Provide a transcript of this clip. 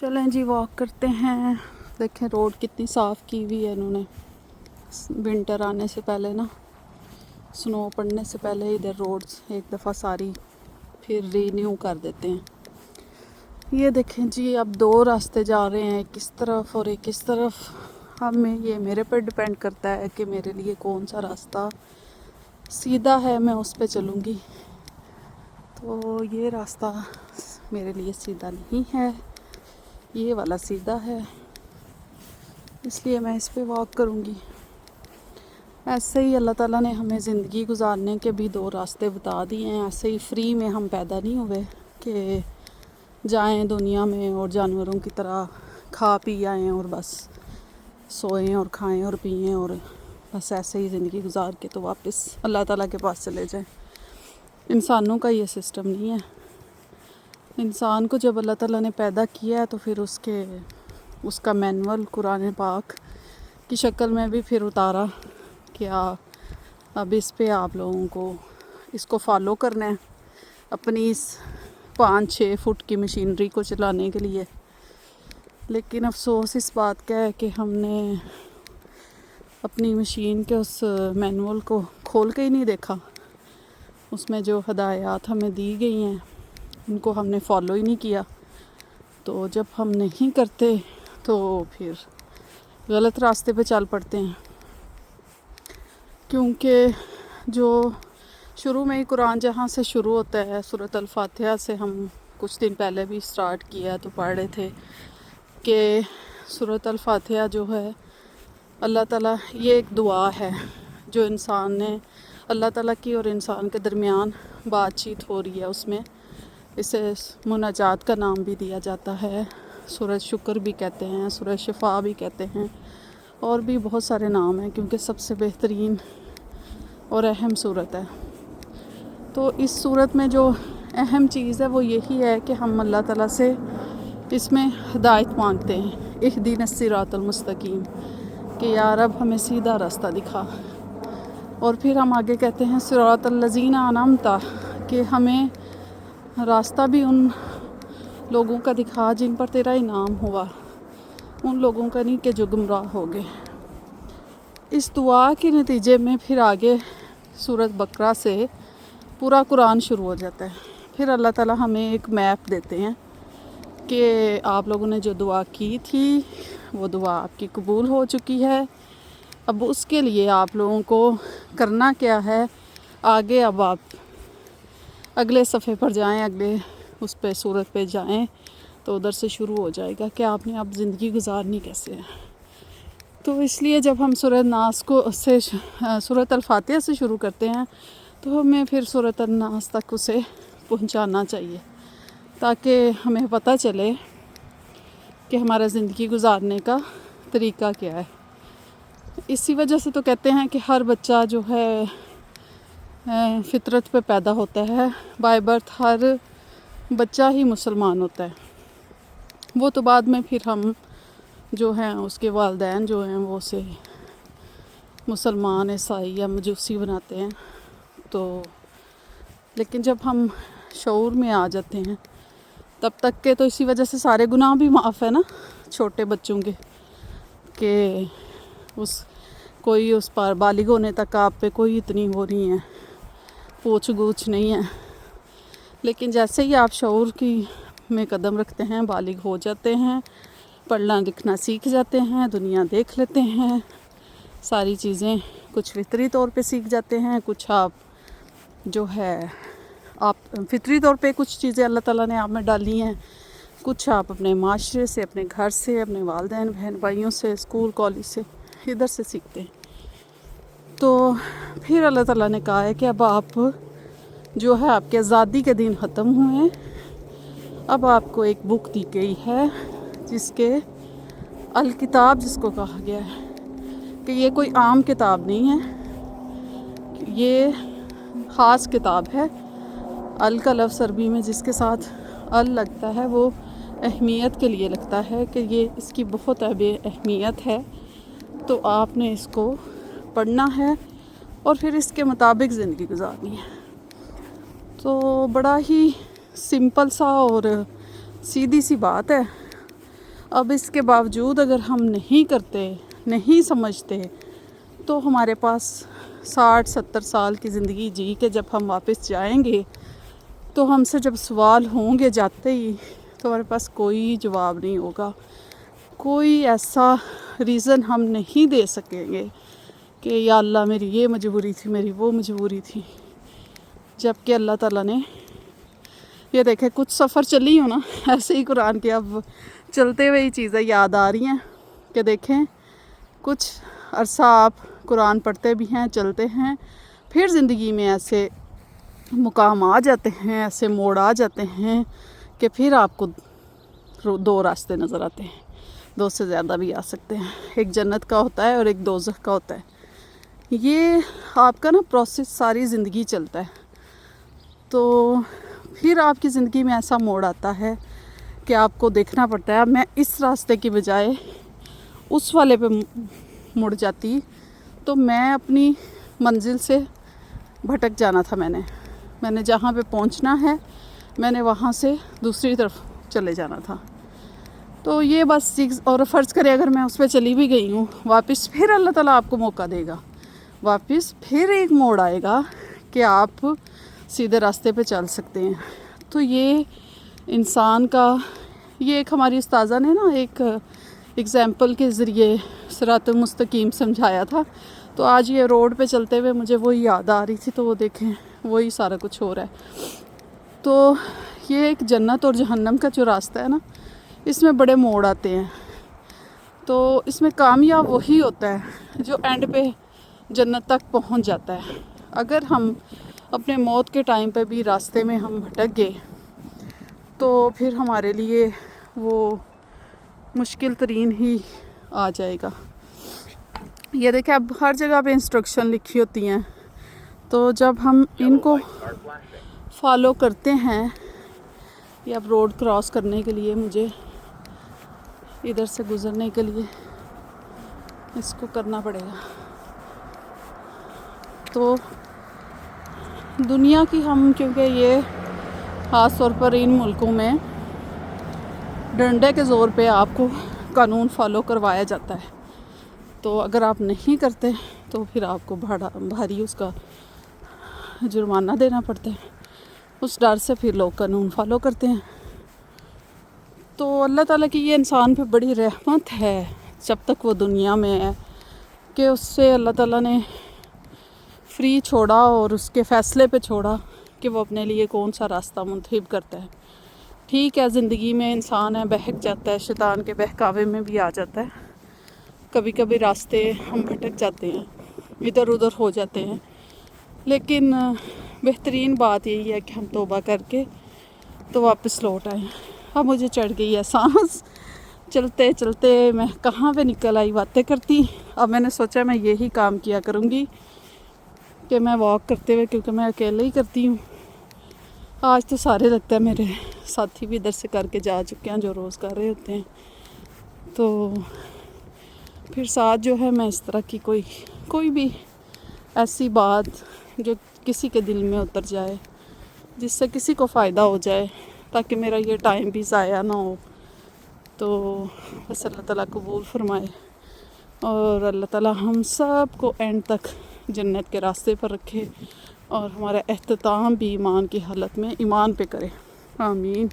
चलें जी, वॉक करते हैं। देखें रोड कितनी साफ़ की हुई है इन्होंने। विंटर आने से पहले ना, स्नो पड़ने से पहले इधर रोड्स एक दफ़ा सारी फिर रीन्यू कर देते हैं। ये देखें जी, अब दो रास्ते जा रहे हैं, एक किस तरफ और एक किस तरफ। अब ये मेरे पर डिपेंड करता है कि मेरे लिए कौन सा रास्ता सीधा है, मैं उस पर चलूँगी। तो ये रास्ता मेरे लिए सीधा नहीं है, ये वाला सीधा है, इसलिए मैं इस पे वॉक करूँगी। ऐसे ही अल्लाह ताला ने हमें ज़िंदगी गुजारने के भी दो रास्ते बता दिए हैं। ऐसे ही फ्री में हम पैदा नहीं हुए कि जाएं दुनिया में और जानवरों की तरह खा पी आएँ और बस सोएं और खाएं और पिएं और बस ऐसे ही ज़िंदगी गुजार के तो वापस अल्लाह ताला के पास चले जाएं। इंसानों का ये सिस्टम नहीं है। इंसान को जब अल्लाह ताला ने पैदा किया है तो फिर उसका मैनुअल कुरान पाक की शक्ल में भी फिर उतारा कि अब इस पे आप लोगों को इसको फॉलो करना है अपनी इस 5-6 फुट की मशीनरी को चलाने के लिए। लेकिन अफसोस इस बात का है कि हमने अपनी मशीन के उस मैनुअल को खोल के ही नहीं देखा। उसमें जो हदायत हमें दी गई हैं उनको हमने फॉलो ही नहीं किया। तो जब हम नहीं करते तो फिर गलत रास्ते पे चल पड़ते हैं, क्योंकि जो शुरू में ही कुरान जहाँ से शुरू होता है, सूरत अल-फातिहा से हम कुछ दिन पहले भी स्टार्ट किया तो पढ़ रहे थे कि सूरत अल-फातिहा जो है अल्लाह ताला, ये एक दुआ है जो इंसान ने अल्लाह ताला की और इंसान के दरमियान बातचीत हो रही है। उसमें इसे मुनाजात का नाम भी दिया जाता है, सूरत शुक्र भी कहते हैं, सूरत शिफा भी कहते हैं, और भी बहुत सारे नाम हैं क्योंकि सबसे बेहतरीन और अहम सूरत है। तो इस सूरत में जो अहम चीज़ है वो यही है कि हम अल्लाह ताला से इसमें हिदायत मांगते हैं, इहदिनस सिरातल मुस्तकीम, कि या रब हमें सीधा रास्ता दिखा। और फिर हम आगे कहते हैं सिरातल लज़ीना अनअमता, कि हमें रास्ता भी उन लोगों का दिखा जिन पर तेरा इनाम हुआ, उन लोगों का नहीं कि जो गुमराह हो गए। इस दुआ के नतीजे में फिर आगे सूरत बकरा से पूरा कुरान शुरू हो जाता है। फिर अल्लाह ताला हमें एक मैप देते हैं कि आप लोगों ने जो दुआ की थी वो दुआ आपकी कबूल हो चुकी है। अब उसके लिए आप लोगों को करना क्या है आगे। अब आप अगले सफ़े पर जाएं, अगले उस पे सूरत पे जाएं तो उधर से शुरू हो जाएगा कि आपने अब ज़िंदगी गुजारनी कैसे है। तो इसलिए जब हम सूरत नास को से सूरत अल-फातिहा से शुरू करते हैं तो हमें फिर सूरत नास तक उसे पहुंचाना चाहिए, ताकि हमें पता चले कि हमारा ज़िंदगी गुजारने का तरीका क्या है। इसी वजह से तो कहते हैं कि हर बच्चा जो है फितरत पे पैदा होता है, बाय बर्थ हर बच्चा ही मुसलमान होता है। वो तो बाद में फिर हम जो हैं उसके वालिदैन जो हैं वो उसे मुसलमान, ईसाई या मजूसी बनाते हैं। तो लेकिन जब हम शऊर में आ जाते हैं तब तक के तो इसी वजह से सारे गुनाह भी माफ़ है ना छोटे बच्चों के, कि कोई उस पर बालिग होने तक आप पे कोई इतनी वो नहीं है, पूछ गूछ नहीं है। लेकिन जैसे ही आप शऊर की में कदम रखते हैं, बालिग हो जाते हैं, पढ़ना लिखना सीख जाते हैं, दुनिया देख लेते हैं, सारी चीज़ें कुछ फितरी तौर पे सीख जाते हैं, कुछ आप जो है आप फितरी तौर पे कुछ चीज़ें अल्लाह ताला ने आप में डाली हैं, कुछ आप अपने माशरे से, अपने घर से, अपने वालिदैन बहन भाइयों से, स्कूल कॉलेज से, इधर से सीखते हैं। तो फिर अल्लाह ताला ने कहा है कि अब आप जो है आपके आज़ादी के दिन ख़त्म हुए हैं, अब आपको एक बुक दी गई है जिसके अल किताब जिसको कहा गया है कि ये कोई आम किताब नहीं है, ये ख़ास किताब है। अल का लफ्ज़ अरबी में जिसके साथ अल लगता है वो अहमियत के लिए लगता है कि ये इसकी बहुत अहमियत है। तो आपने इसको पढ़ना है और फिर इसके मुताबिक ज़िंदगी गुजारनी है। तो बड़ा ही सिंपल सा और सीधी सी बात है, اب اس کے باوجود اگر ہم نہیں کرتے، نہیں سمجھتے، تو ہمارے پاس 60-70 سال کی زندگی جی کے جب ہم واپس جائیں گے تو ہم سے جب سوال ہوں گے جاتے ہی، تو ہمارے پاس کوئی جواب نہیں ہوگا، کوئی ایسا ریزن ہم نہیں دے سکیں گے کہ یا اللہ میری یہ مجبوری تھی، میری وہ مجبوری تھی، جب کہ اللہ تعالیٰ نے یہ دیکھے کچھ سفر چلی ہوں نا، ایسے ہی قرآن کے اب چلتے ہوئے ہی چیزیں یاد آ رہی ہیں کہ دیکھیں کچھ عرصہ آپ قرآن پڑھتے بھی ہیں، چلتے ہیں، پھر زندگی میں ایسے مقام آ جاتے ہیں، ایسے موڑ آ جاتے ہیں کہ پھر آپ کو 2 راستے نظر آتے ہیں، 2 سے زیادہ بھی آ سکتے ہیں، ایک جنت کا ہوتا ہے اور ایک دوزخ کا ہوتا ہے۔ یہ آپ کا نا پروسیس ساری زندگی چلتا ہے، تو پھر آپ کی زندگی میں ایسا موڑ آتا ہے کہ آپ کو دیکھنا پڑتا ہے اب میں اس راستے کی بجائے اس والے پہ مڑ جاتی تو میں اپنی منزل سے بھٹک جانا تھا، میں نے جہاں پہ پہنچنا ہے میں نے وہاں سے دوسری طرف چلے جانا تھا۔ تو یہ بس چیز، اور فرض کرے اگر میں اس پہ چلی بھی گئی ہوں، واپس پھر اللہ تعالیٰ آپ کو موقع دے گا، واپس پھر ایک موڑ آئے گا کہ آپ سیدھے راستے پہ چل سکتے ہیں۔ تو یہ انسان کا، یہ ایک ہماری استاذہ نے نا ایک ایگزامپل کے ذریعے صراط مستقیم سمجھایا تھا، تو آج یہ روڈ پہ چلتے ہوئے مجھے وہی یاد آ رہی تھی، تو وہ دیکھیں وہی سارا کچھ ہو رہا ہے۔ تو یہ ایک جنت اور جہنم کا جو راستہ ہے نا، اس میں بڑے موڑ آتے ہیں، تو اس میں کامیاب وہی ہوتا ہے جو اینڈ پہ جنت تک پہنچ جاتا ہے۔ اگر ہم اپنے موت کے ٹائم پہ بھی راستے میں ہم بھٹک گئے تو پھر ہمارے لیے وہ مشکل ترین ہی آ جائے گا۔ یہ دیکھیں اب ہر جگہ پہ انسٹرکشن لکھی ہوتی ہیں، تو جب ہم ان کو فالو کرتے ہیں، یا اب روڈ کراس کرنے کے لیے مجھے ادھر سے گزرنے کے لیے اس کو کرنا پڑے گا، تو دنیا کی ہم، کیونکہ یہ خاص طور پر ان ملکوں میں ڈنڈے کے زور پہ آپ کو قانون فالو کروایا جاتا ہے، تو اگر آپ نہیں کرتے تو پھر آپ کو بھاری اس کا جرمانہ دینا پڑتا ہے، اس ڈر سے پھر لوگ قانون فالو کرتے ہیں۔ تو اللہ تعالیٰ کی یہ انسان پہ بڑی رحمت ہے جب تک وہ دنیا میں ہے، کہ اس سے اللہ تعالیٰ نے فری چھوڑا اور اس کے فیصلے پہ چھوڑا کہ وہ اپنے لیے کون سا راستہ منتخب کرتا ہے۔ ٹھیک ہے، زندگی میں انسان ہے، بہک جاتا ہے، شیطان کے بہکاوے میں بھی آ جاتا ہے، کبھی کبھی راستے ہم بھٹک جاتے ہیں، ادھر ادھر ہو جاتے ہیں، لیکن بہترین بات یہی ہے کہ ہم توبہ کر کے تو واپس لوٹ آئیں۔ اب مجھے چڑھ گئی ہے سانس، چلتے چلتے میں کہاں پہ نکل آئی باتیں کرتی۔ اب میں نے سوچا میں یہی کام کیا کروں گی کہ میں واک کرتے ہوئے، کیونکہ میں اکیلے ہی کرتی ہوں، آج تو سارے لگتا ہے میرے ساتھی بھی ادھر سے کر کے جا چکے ہیں جو روز کر رہے ہوتے ہیں، تو پھر ساتھ جو ہے میں اس طرح کی کوئی بھی ایسی بات جو کسی کے دل میں اتر جائے، جس سے کسی کو فائدہ ہو جائے، تاکہ میرا یہ ٹائم بھی ضائع نہ ہو، تو بس اللہ تعالیٰ قبول فرمائے، اور اللہ تعالیٰ ہم سب کو اینڈ تک جنت کے راستے پر رکھے، اور ہمارا اختتام بھی ایمان کی حالت میں ایمان پہ کرے، آمین۔